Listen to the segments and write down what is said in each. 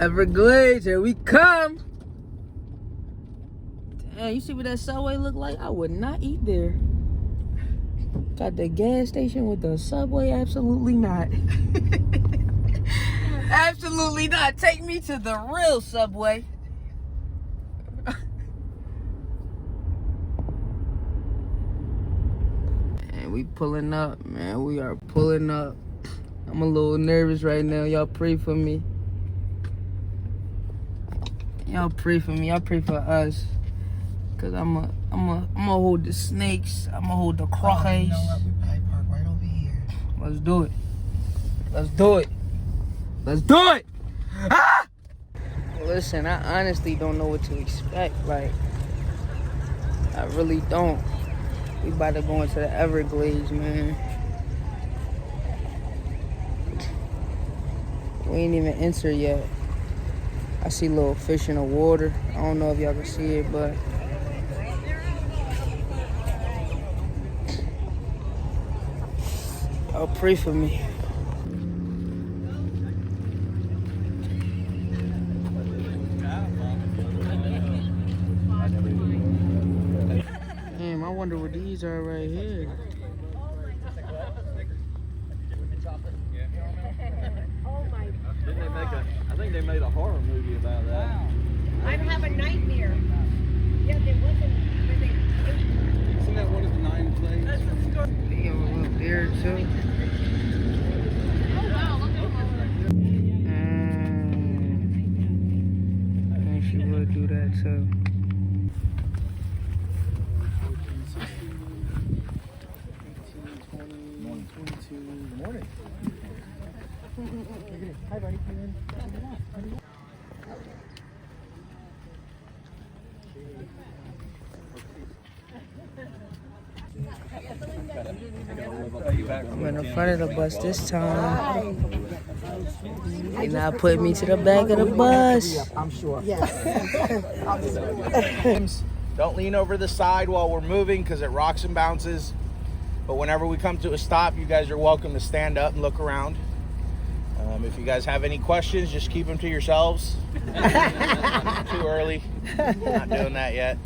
Everglades, here we come. Damn, you see what that Subway look like? I would not eat there. Got the gas station with the Subway? Absolutely not. Absolutely not. Take me to the real Subway. And we pulling up, man. We are pulling up. I'm a little nervous right now. Y'all pray for me. Y'all pray for me. Y'all pray for us. Cause I'm hold the snakes. I'm gonna hold the crocodiles. You know what? We probably park right over here. Let's do it. Let's do it. Let's do it. Ah! Listen, I honestly don't know what to expect. Like, I really don't. We about to go into the Everglades, man. We ain't even entered yet. I see little fish in the water. I don't know if y'all can see it, but y'all pray for me. Damn, I wonder what these are right here. I think they made a horror movie about that. Wow. I have a nightmare. Yeah, there wasn't. Isn't that one of the 9 plagues? They have a little bear too. Oh wow, look at And she would do that too. 22. Good morning. Hi, buddy. I'm in the front of the bus this time. They not putting me to the back of the bus. I'm sure. Don't lean over the side while we're moving because it rocks and bounces. But whenever we come to a stop, you guys are welcome to stand up and look around. If you guys have any questions, just keep them to yourselves. Too early. Not doing that yet.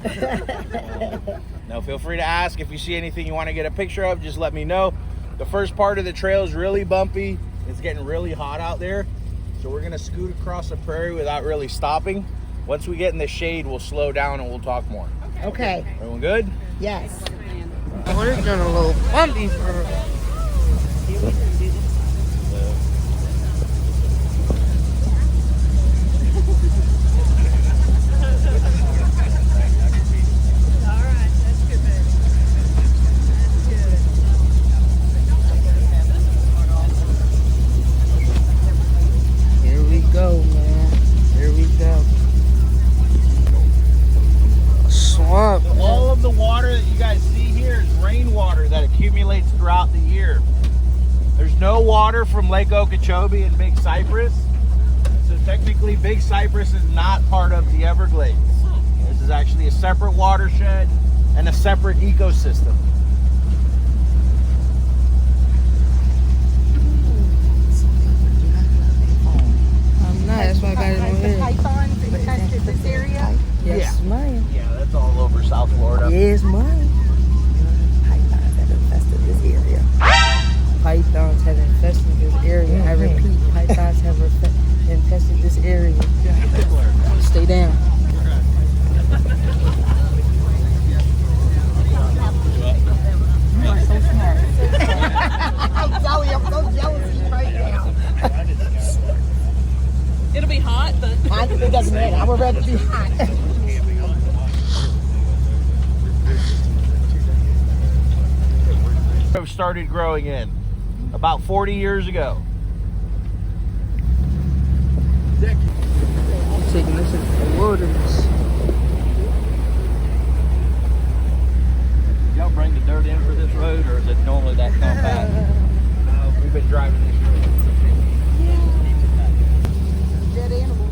No, feel free to ask. If you see anything you want to get a picture of, just let me know. The first part of the trail is really bumpy. It's getting really hot out there. So we're going to scoot across the prairie without really stopping. Once we get in the shade, we'll slow down and we'll talk more. Okay. Everyone good? Yes. Oh, this getting a little bumpy for her. Go, man. Here we go. Swamp. All of the water that you guys see here is rainwater that accumulates throughout the year. There's no water from Lake Okeechobee and Big Cypress. So technically Big Cypress is not part of the Everglades. This is actually a separate watershed and a separate ecosystem. That's why I got it on here. pythons infested this area. Yes, mine. Yeah, that's all over South Florida. Yes, mine. Pythons have infested this area. Pythons have infested this area. I repeat, pythons have infested this area. Stay down. You are so smart. I'm sorry, I'm so jealous right now. It'll be hot, but It doesn't matter. I would rather be hot. Started growing in about 40 years ago. I'm taking this into the wilderness. Y'all bring the dirt in for this road, or is it normally that compact? We've been driving this road. Dead animals.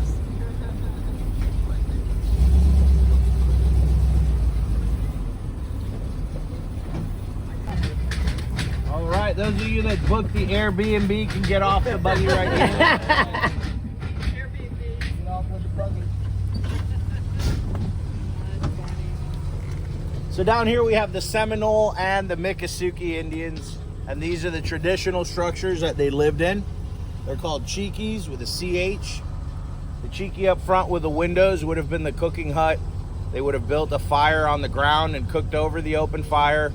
All right, those of you that booked the Airbnb can get off the buggy right here. So down here we have the Seminole and the Miccosukee Indians, and these are the traditional structures that they lived in. They're called Cheekies with a CH. The Cheeky up front with the windows would have been the cooking hut. They would have built a fire on the ground and cooked over the open fire,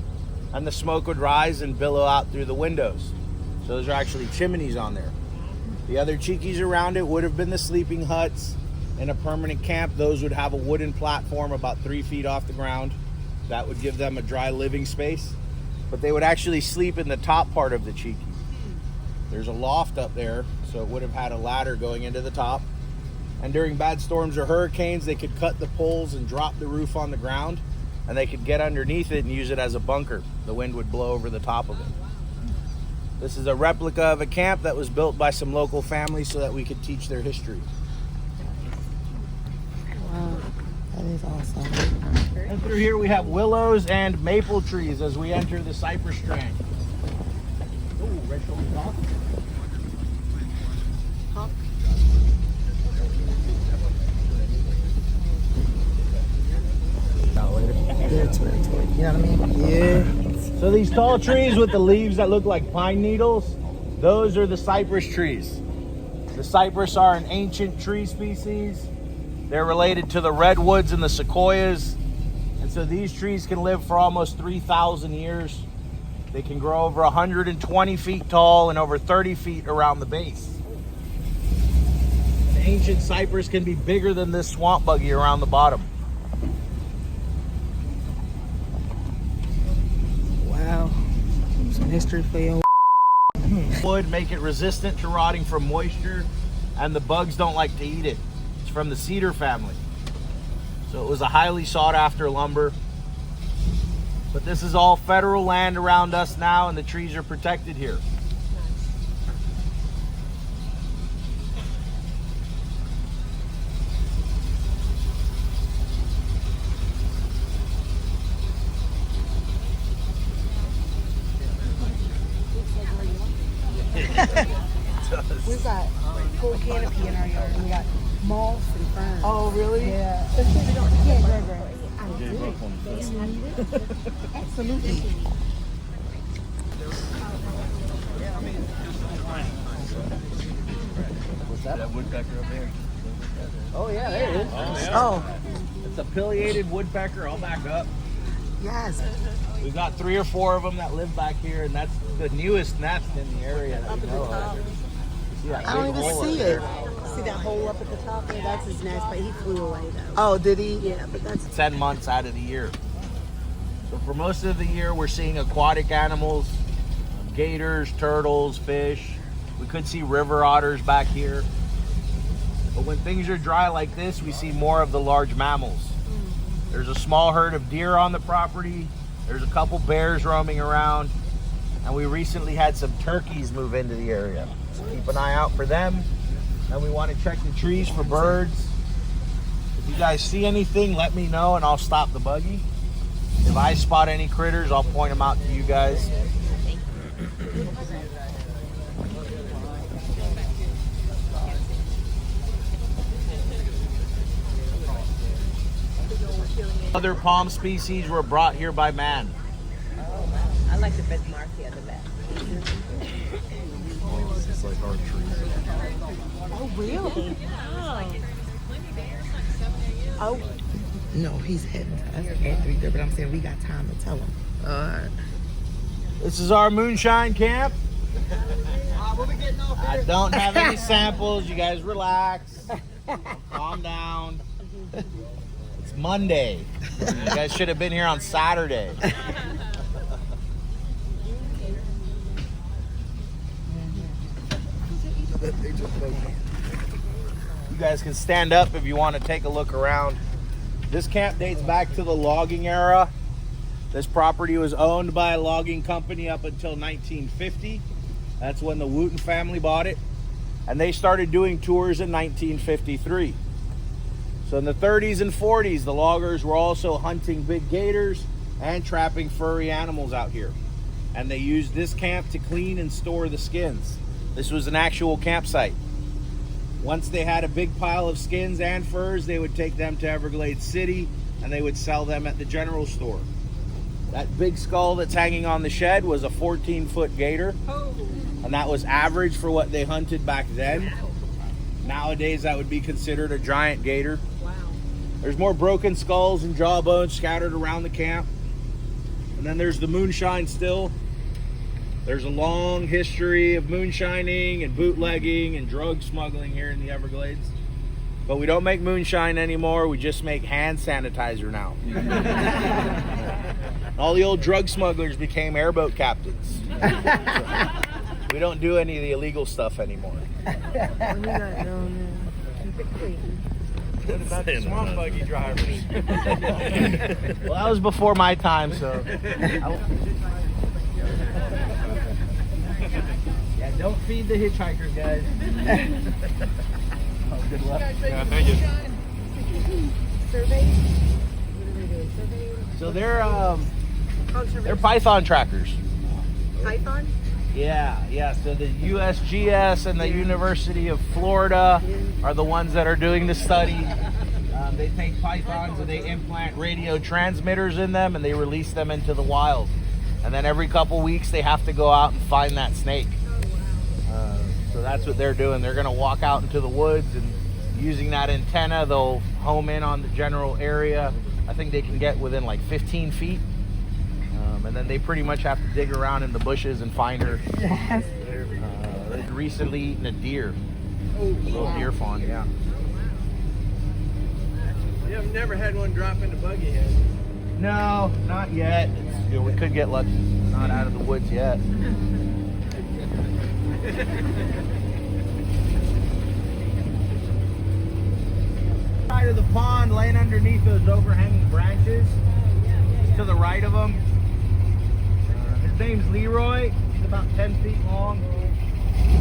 and the smoke would rise and billow out through the windows. So those are actually chimneys on there. The other Cheekies around it would have been the sleeping huts. In a permanent camp, those would have a wooden platform about 3 feet off the ground. That would give them a dry living space. But they would actually sleep in the top part of the Cheeky. There's a loft up there, so it would have had a ladder going into the top. And during bad storms or hurricanes, they could cut the poles and drop the roof on the ground, and they could get underneath it and use it as a bunker. The wind would blow over the top of it. This is a replica of a camp that was built by some local families so that we could teach their history. Wow, that is awesome. And through here we have willows and maple trees as we enter the cypress strand. Oh, red shoulder hawk. They're territory. You know what I mean? Yeah. So these tall trees with the leaves that look like pine needles, those are the cypress trees. The cypress are an ancient tree species. They're related to the redwoods and the sequoias. And so these trees can live for almost 3,000 years. They can grow over 120 feet tall and over 30 feet around the base. An ancient cypress can be bigger than this swamp buggy around the bottom. Wow. Some history for you. Wood make it resistant to rotting from moisture, and the bugs don't like to eat it. It's from the cedar family. So it was a highly sought after lumber. But this is all federal land around us now, and the trees are protected here. We've got full canopy in our yard. We got moss and ferns. Oh, really? Yeah. Yeah, Gregory. Absolutely. What's that? That woodpecker up there. Oh, yeah, there it is. Oh, It's a pileated woodpecker. I'll back up. yes. We've got 3 or 4 of them that live back here, and that's the newest nest in the area that we know of. You see that I don't big even hole see up it. there? See that hole up at the top there? That's his nest, but he flew away though. Oh, did he? Yeah, but that's 10 months out of the year. So for most of the year, we're seeing aquatic animals, gators, turtles, fish. We could see river otters back here. But when things are dry like this, we see more of the large mammals. There's a small herd of deer on the property. There's a couple bears roaming around. And we recently had some turkeys move into the area. So keep an eye out for them. And we want to check the trees for birds. If you guys see anything, let me know and I'll stop the buggy. If I spot any critters, I'll point them out to you guys. Other palm species were brought here by man. I like the big marquee at the back. It's like our trees. Oh, really? Oh. No, he's heading to us at 3:30, but I'm saying we got time to tell him. This is our moonshine camp. I don't have any samples. You guys relax. Calm down. It's Monday. You guys should have been here on Saturday. You guys can stand up if you want to take a look around. This camp dates back to the logging era. This property was owned by a logging company up until 1950. That's when the Wooten family bought it. And they started doing tours in 1953. So in the 30s and 40s, the loggers were also hunting big gators and trapping furry animals out here. And they used this camp to clean and store the skins. This was an actual campsite. Once they had a big pile of skins and furs, they would take them to Everglades City and they would sell them at the general store. That big skull that's hanging on the shed was a 14-foot gator. And that was average for what they hunted back then. Nowadays, that would be considered a giant gator. Wow. There's more broken skulls and jawbones scattered around the camp. And then there's the moonshine still. There's a long history of moonshining and bootlegging and drug smuggling here in the Everglades. But we don't make moonshine anymore. We just make hand sanitizer now. All the old drug smugglers became airboat captains. We don't do any of the illegal stuff anymore. What do you got down there? Keep it clean. What about the swamp buggy drivers? Well, that was before my time, so. Yeah, don't feed the hitchhikers, guys. Oh, good luck. Yeah, thank you. Survey? What are they doing? Survey? So they're Conservation. python trackers. Python? Yeah. So the USGS and the University of Florida are the ones that are doing the study. They take pythons and they implant radio transmitters in them and they release them into the wild. And then every couple weeks they have to go out and find that snake. So that's what they're doing. They're going to walk out into the woods and using that antenna, they'll home in on the general area. I think they can get within like 15 feet. And then they pretty much have to dig around in the bushes and find her. Yes. They've recently eaten a deer. Little deer fawn, yeah. Yeah, I've never had one drop in the buggy yet. No, not yet. We could get lucky. Not out of the woods yet. Side of the pond, laying underneath those overhanging branches, to the right of them. His name's Leroy. He's about 10 feet long,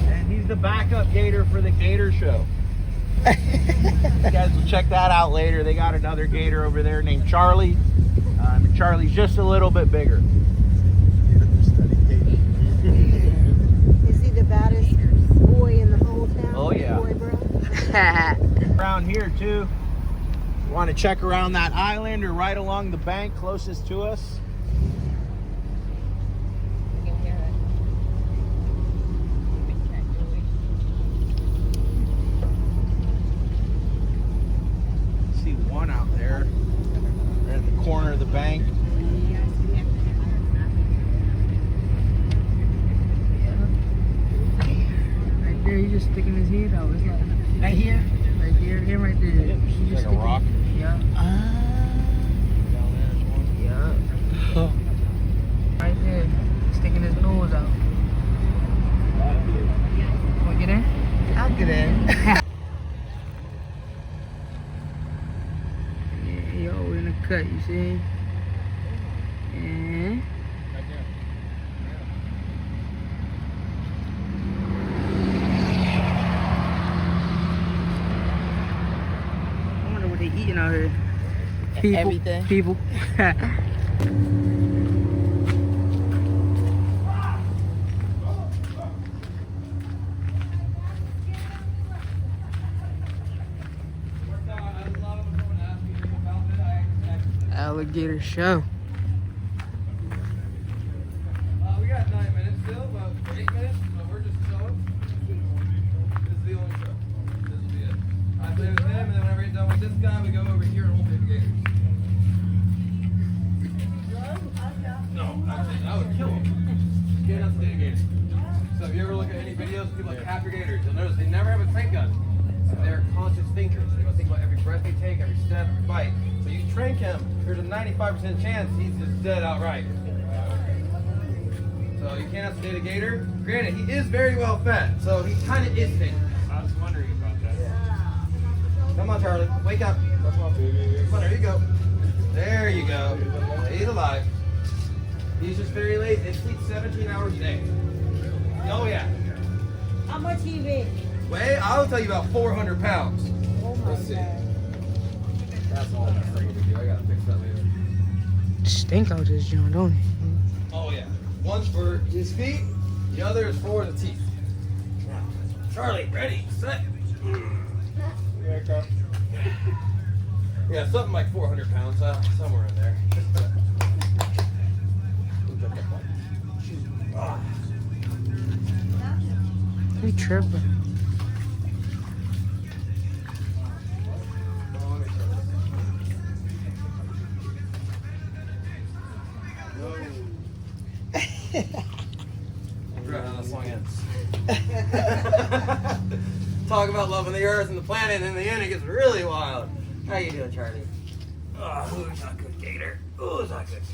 and he's the backup gator for the gator show. You guys will check that out later. They got another gator over there named Charlie. And Charlie's just a little bit bigger. Is he the baddest boy in the whole town? Oh, yeah. Boy, bro? Around here too. You want to check around that island or right along the bank closest to us? See one out there. They're at the corner of the bank. Right there, he's just sticking his head out. It's like, Right here? right there and right there. He's just Like a sticking- rock. Yeah. Yeah. Right there. Sticking his nose out. Want to get in? I'll get in. Yeah, yo, we're in the cut, you see? And I wonder what they eating out here. People, Everything. People. Alligator show. We got 9 minutes still, about 8 minutes, but we're just chilling. This is the only show. This will be it. I play with him, and then whenever he's done with this guy, we go over here and we'll play the gators. No, I would kill him. Get us the gators. So if you ever look at any videos of people like capture gators, you'll notice they never have a trank gun. They're conscious thinkers. They must think about every breath they take, every step, every bite. So you trank him, there's a 95% chance he's just dead outright. So you can't sedate a gator. Granted, he is very well fed, so he kind of is dangerous. I was wondering about that. Come on, Charlie, wake up. Come on, baby. Come on, there you go. There you go. He's alive. He's just very lazy. They sleep 17 hours a day. Oh yeah. How much he weigh? Weigh? I'll tell you about 400 pounds. Oh my Let's see. God. That's all that's thing we do. I gotta fix that later. Stink out this joint, don't it? Oh yeah. One's for his feet, the other is for the teeth. Now, Charlie, ready, set. Back up. Yeah, something like 400 pounds, somewhere in there. He tripping. Right how that song ends. Talk about loving the earth and the planet, and in the end it gets really wild. How you doing, Charlie? Oh, who's that good gator? Who's that good gator?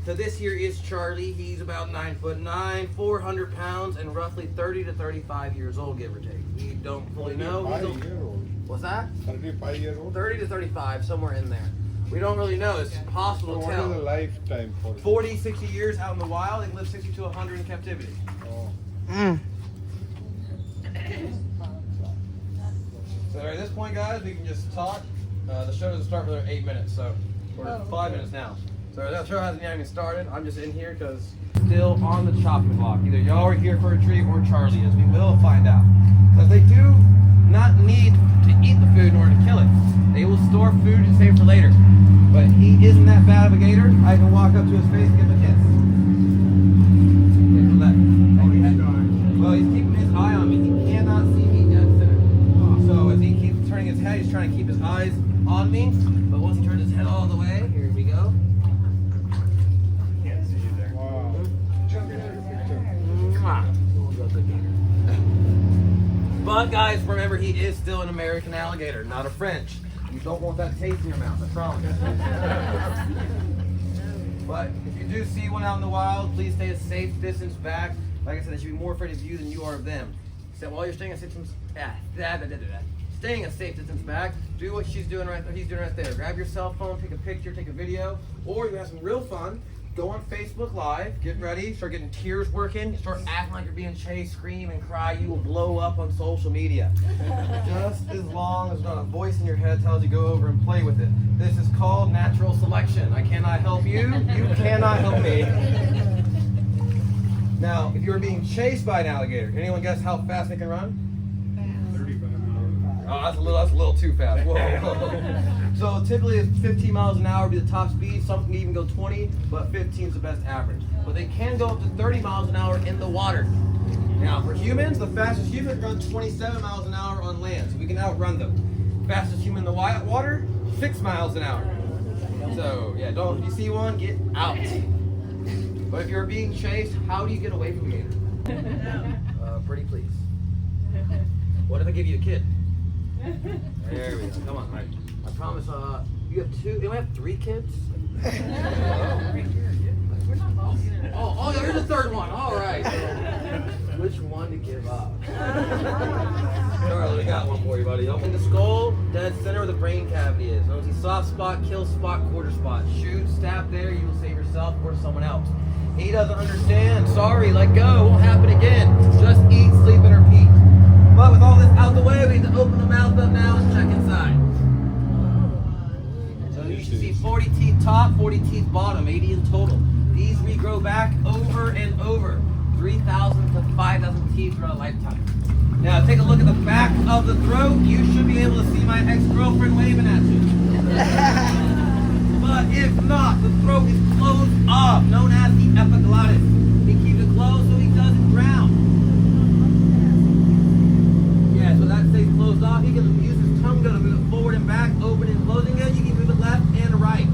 So this here is Charlie. He's about 9'9", 400 pounds, and roughly 30 to 35 years old, give or take. We don't fully know. What's that? 35 years old. 30 to 35, somewhere in there. We don't really know. It's impossible to What tell. is the lifetime for 40, 60 years out in the wild. They can live 60 to 100 in captivity. Oh. So at this point, guys, we can just talk. The show doesn't start for 8 minutes, so we're 5 minutes now. So that show hasn't even started. I'm just in here because still on the chopping block. Either y'all are here for a treat or Charlie is. We will find out. Because they do not need to eat the food in order to kill it. They will store food and save for later. But he isn't that bad of a gator. I can walk up to his face and give him a kiss. Well, he's keeping his eye on me. He cannot see me dead center. So as he keeps turning his head, he's trying to keep his eyes on me. But once he turns his head all the way, here we go. Can't see you there. Wow. But guys, remember he is still an American alligator, not a French. You don't want that taste in your mouth, I promise. But if you do see one out in the wild, please stay a safe distance back. Like I said, they should be more afraid of you than you are of them. So while you're staying a safe distance, staying a safe distance back, do what she's doing right there. He's doing right there. Grab your cell phone, take a picture, take a video, or you have some real fun. Go on Facebook Live, get ready, start getting tears working, start acting like you're being chased, scream and cry. You will blow up on social media. Just as long as not a voice in your head tells you go over and play with it. This is called natural selection. I cannot help you. You cannot help me. Now, if you were being chased by an alligator, can anyone guess how fast they can run? 35 Oh, that's a little too fast. Whoa. So typically it's 15 miles an hour would be the top speed. Some can even go 20, but 15 is the best average. But they can go up to 30 miles an hour in the water. Now for humans, the fastest human runs 27 miles an hour on land, so we can outrun them. Fastest human in the water, 6 miles an hour. So yeah, don't, if you see one, get out. But if you're being chased, how do you get away from a gator? Pretty please. What if I give you a kid? There we go. Come on, all right. I promise. You have 2. You have 3 kids. Oh, there's a third one. All right. Which one to give up? Charlie, we got one for you, buddy. Open the skull, dead center where the brain cavity is. Notice the soft spot, kill spot, quarter spot. Shoot, stab there. You will save yourself or someone else. He doesn't understand. Sorry, let go. It won't happen again. Just eat, sleep, and repeat. But with all this out the way, we need to open the mouth up now and check inside. So you should see 40 teeth top, 40 teeth bottom, 80 in total. These regrow back over and over. 3,000 to 5,000 teeth throughout a lifetime. Now take a look at the back of the throat. You should be able to see my ex-girlfriend waving at you. But if not, the throat is closed off, known as the epiglottis. He keeps it closed so he doesn't drown. Yeah, so that stays closed off. He can use his tongue to move it forward and back, open and closing it. You can move it left and right,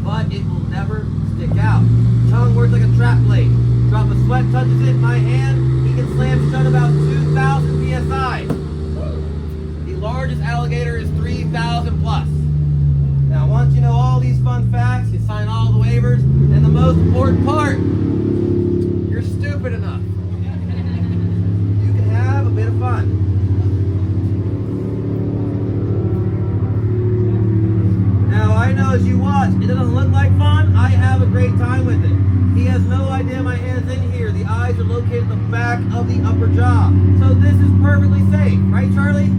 but it will never stick out. Tongue works like a trap blade. Drop of sweat touches it in my hand, he can slam shut about 2,000 psi. The largest alligator is 3,000 plus. Now, once you know all these fun facts, you sign all the waivers, and the most important part, you're stupid enough. You can have a bit of fun. Now, I know as you watch, it doesn't look like fun. I have a great time with it. He has no idea my hand's in here. The eyes are located at the back of the upper jaw. So this is perfectly safe. Right, Charlie?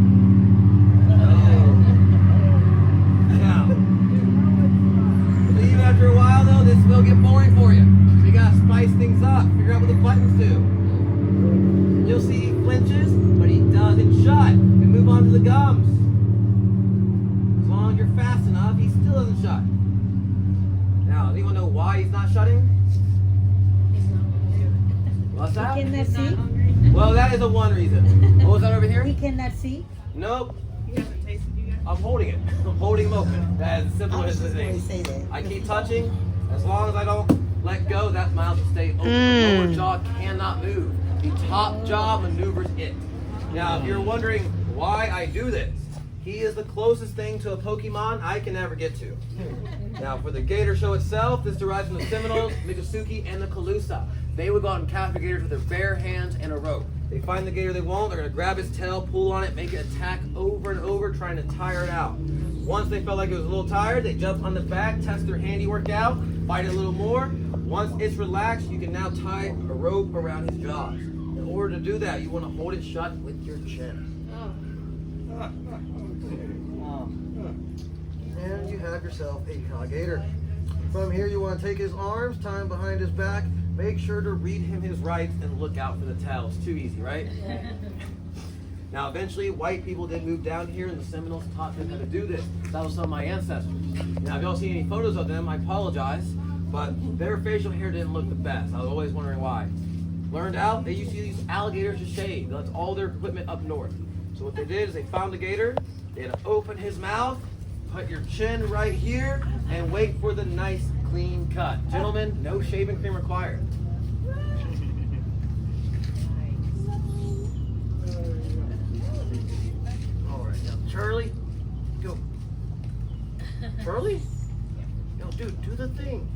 After a while, though, this will get boring for you. So you gotta spice things up, figure out what the buttons do. You'll see he flinches, but he doesn't shut. We move on to the gums. As long as you're fast enough, he still doesn't shut. Now, does anyone know why he's not shutting? What's that? He cannot see. Well, that is a one reason. What was that over here? He cannot see. Nope. I'm holding it. I'm holding him open. That's as simple as it is. Say that. I keep touching. As long as I don't let go, that mouth will stay open. The lower jaw cannot move. The top jaw maneuvers it. Now, if you're wondering why I do this, he is the closest thing to a Pokemon I can ever get to. Now, for the gator show itself, this derives from the Seminoles, Miccosukee, and the Calusa. They would go out and capture gators with their bare hands and a rope. They find the gator they want, they're gonna grab its tail, pull on it, make it attack over and over, trying to tire it out. Once they felt like it was a little tired, they jump on the back, test their handiwork out, fight it a little more. Once it's relaxed, you can now tie a rope around his jaws. In order to do that, you wanna hold it shut with your chin. And you have yourself a gator. From here, you want to take his arms, tie him behind his back. Make sure to read him his rights and look out for the tail. It's too easy, right? Now, eventually, white people did move down here, and the Seminoles taught them how to do this. That was some of my ancestors. Now, if y'all see any photos of them, I apologize, but their facial hair didn't look the best. I was always wondering why. Learned out, they used to use alligators to shave. That's all their equipment up north. So what they did is they found the gator, they had to open his mouth, put your chin right here, and wait for the nice clean cut. Gentlemen, no shaving cream required. All right, now Charlie, go. Charlie? No, dude, do the thing.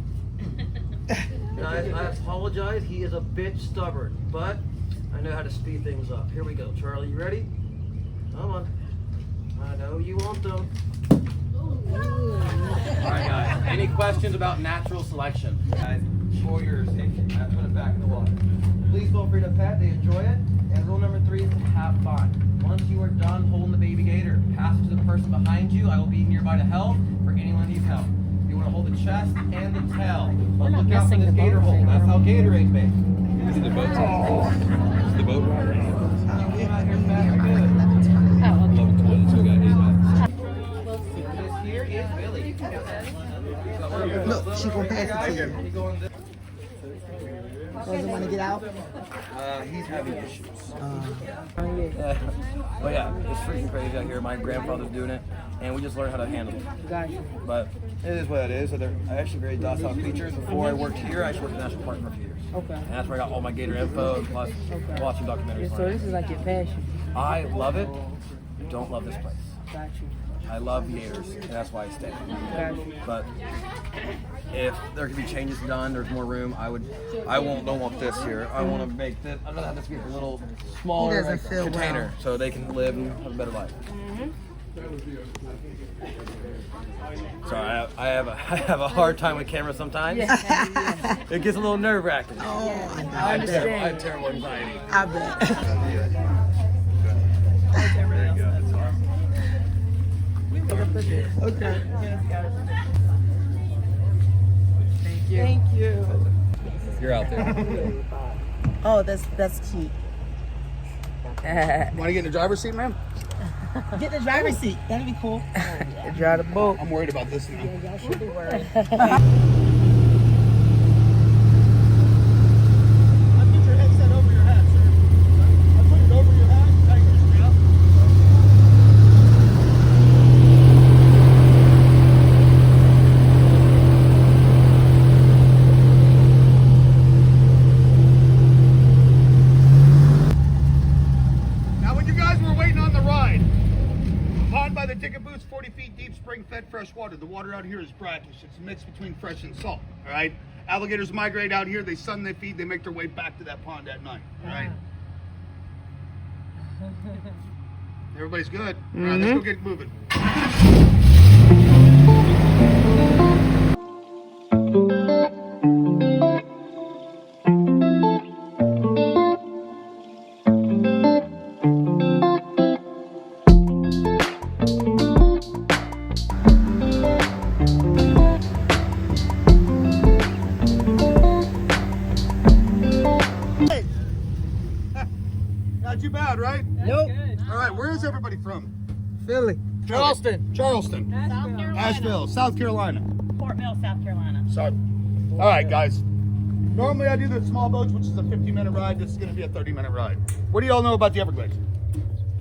Guys, I apologize, he is a bit stubborn, but I know how to speed things up. Here we go, Charlie, you ready? Come on. I know you want them. Alright guys, any questions about natural selection? Guys, for your safety, I put it back in the water. Please feel free to pet, they enjoy it. And rule number 3 is to have fun. Once you are done holding the baby gator, pass it to the person behind you. I will be nearby to help for anyone who needs help. You want to hold the chest and the tail. But look out for this gator hold. That's how Gatorade made. Is it the boat? Is the boat? Level 20, so we got 8 left. This here is Billy. Look, she gonna pass it to you. Doesn't want to get out. He's having issues. But yeah, it's freaking crazy out here. My grandfather's doing it, and we just learned how to handle it. Gotcha. But it is what it is. So they're actually very docile creatures. Before I worked here, I actually worked in the national park for a few years. Okay. And that's where I got all my gator info, and plus watching documentaries. So this is like your passion. I love it. Don't love this place. Got you. I love gators, and that's why I stay. Got you. But if there could be changes done, there's more room. Don't want this here. I want to make this. I'd rather have this be a little smaller He doesn't feel container, so they can live and have a better life. Sorry, I have a hard time with cameras sometimes. It gets a little nerve wracking. Oh, I understand. I have terrible anxiety. I bet. Okay. Thank you. You're out there. Oh, that's cute. Want to get in the driver's seat, ma'am? Get the driver's seat. That'd be cool. Drive the boat. I'm worried about this now. Y'all should be worried. By the ticket booth's 40 feet deep, spring-fed fresh water. The water out here is brackish. It's a mix between fresh and salt, all right? Alligators migrate out here. They sun, they feed, they make their way back to that pond at night, all right? Everybody's good? All right, let's go get moving. Not too bad, right? Nope. All right, where is everybody from? Philly. Charleston. Asheville, South Carolina. Fort Mill, South Carolina. Sorry. All right, guys. Normally I do the small boats, which is a 50-minute ride. This is going to be a 30-minute ride. What do y'all know about the Everglades?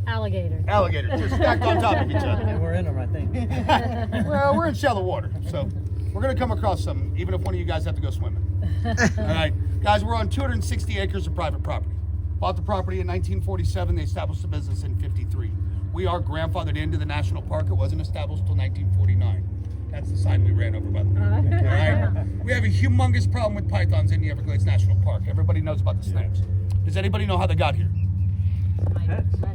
Alligator. Alligators, just stacked on top of each other. And we're in them, I think. Well, we're in shallow water, so we're going to come across some, even if one of you guys have to go swimming. All right, guys, we're on 260 acres of private property. Bought the property in 1947. They established the business in 53. We are grandfathered into the national park. It wasn't established until 1949. That's the sign we ran over, by the way. All right? We have a humongous problem with pythons in the Everglades National Park. Everybody knows about the snakes. Does anybody know how they got here?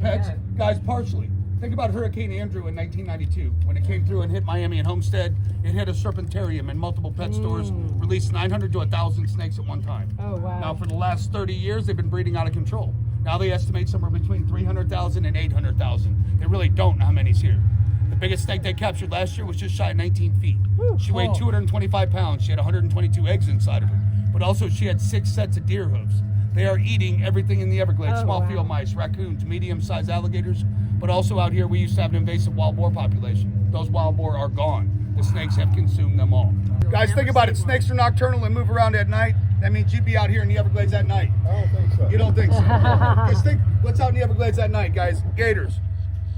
Pets? Guys, partially. Think about Hurricane Andrew in 1992. When it came through and hit Miami and Homestead, it hit a serpentarium and multiple pet stores, released 900 to 1,000 snakes at one time. Oh, wow. Now, for the last 30 years, they've been breeding out of control. Now they estimate somewhere between 300,000 and 800,000. They really don't know how many's here. The biggest snake they captured last year was just shy of 19 feet. She weighed 225 pounds. She had 122 eggs inside of her. But also she had 6 sets of deer hooves. They are eating everything in the Everglades, small field mice, raccoons, medium-sized alligators. But also out here, we used to have an invasive wild boar population. Those wild boar are gone. The snakes have consumed them all. Guys, think about it. Snakes are nocturnal and move around at night. That means you'd be out here in the Everglades at night. I don't think so. You don't think so? Just think, what's out in the Everglades at night, guys? Gators,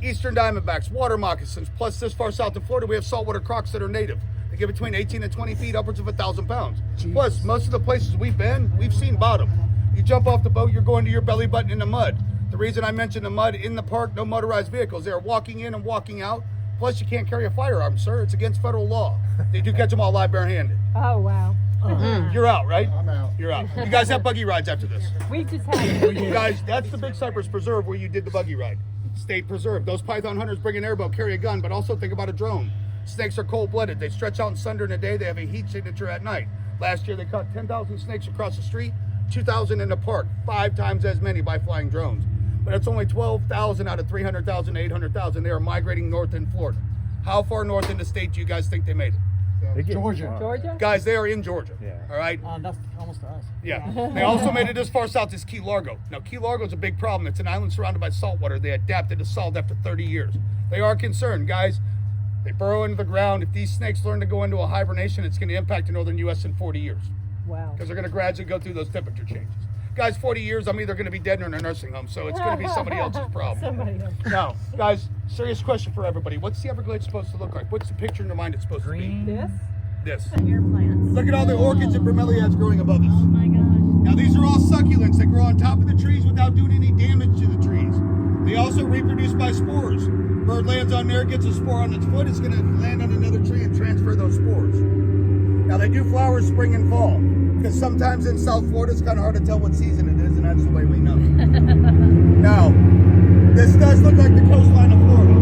eastern diamondbacks, water moccasins, plus this far south in Florida, we have saltwater crocs that are native. They get between 18 and 20 feet, upwards of 1,000 pounds. Plus, most of the places we've been, we've seen bottom. You jump off the boat, you're going to your belly button in the mud. The reason I mentioned the mud in the park, no motorized vehicles. They're walking in and walking out. Plus, you can't carry a firearm, sir. It's against federal law. They do catch them all live barehanded. Oh, wow. You're out, right? I'm out. You're out. You guys have buggy rides after this. We just had You guys, that's the Big Cypress Preserve where you did the buggy ride. State preserve. Those python hunters bring an airboat, carry a gun, but also think about a drone. Snakes are cold-blooded. They stretch out and sunder in a day. They have a heat signature at night. Last year, they caught 10,000 snakes across the street, 2,000 in the park, 5 times as many by flying drones. But it's only 12,000 out of 300,000, 800,000. They are migrating north in Florida. How far north in the state do you guys think they made it? Georgia. Georgia? Guys, they are in Georgia. Yeah. All right? That's almost to us. Yeah. They also made it as far south as Key Largo. Now, Key Largo is a big problem. It's an island surrounded by salt water. They adapted to salt after 30 years. They are concerned, guys. They burrow into the ground. If these snakes learn to go into a hibernation, it's going to impact the northern U.S. in 40 years. Wow. Because they're going to gradually go through those temperature changes. Guys, 40 years, I'm either going to be dead or in a nursing home, so it's going to be somebody else's problem. Somebody else. Now, guys, serious question for everybody. What's the Everglades supposed to look like? What's the picture in your mind it's supposed to be? This? This. Your plants. Look at all the orchids and bromeliads growing above us. Oh my gosh. Now, these are all succulents that grow on top of the trees without doing any damage to the trees. They also reproduce by spores. Bird lands on there, gets a spore on its foot, it's going to land on another tree and transfer those spores. Now, they do flower spring and fall, because sometimes in South Florida, it's kind of hard to tell what season it is, and that's the way we know. Now, this does look like the coastline of Florida.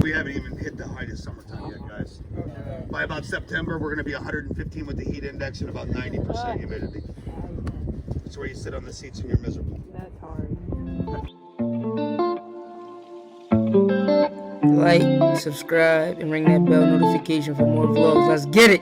We haven't even hit the height of summertime yet, guys. By about September, we're going to be 115 with the heat index and about 90% humidity. That's where you sit on the seats and you're miserable. That's hard. Like, subscribe, and ring that bell notification for more vlogs. Let's get it!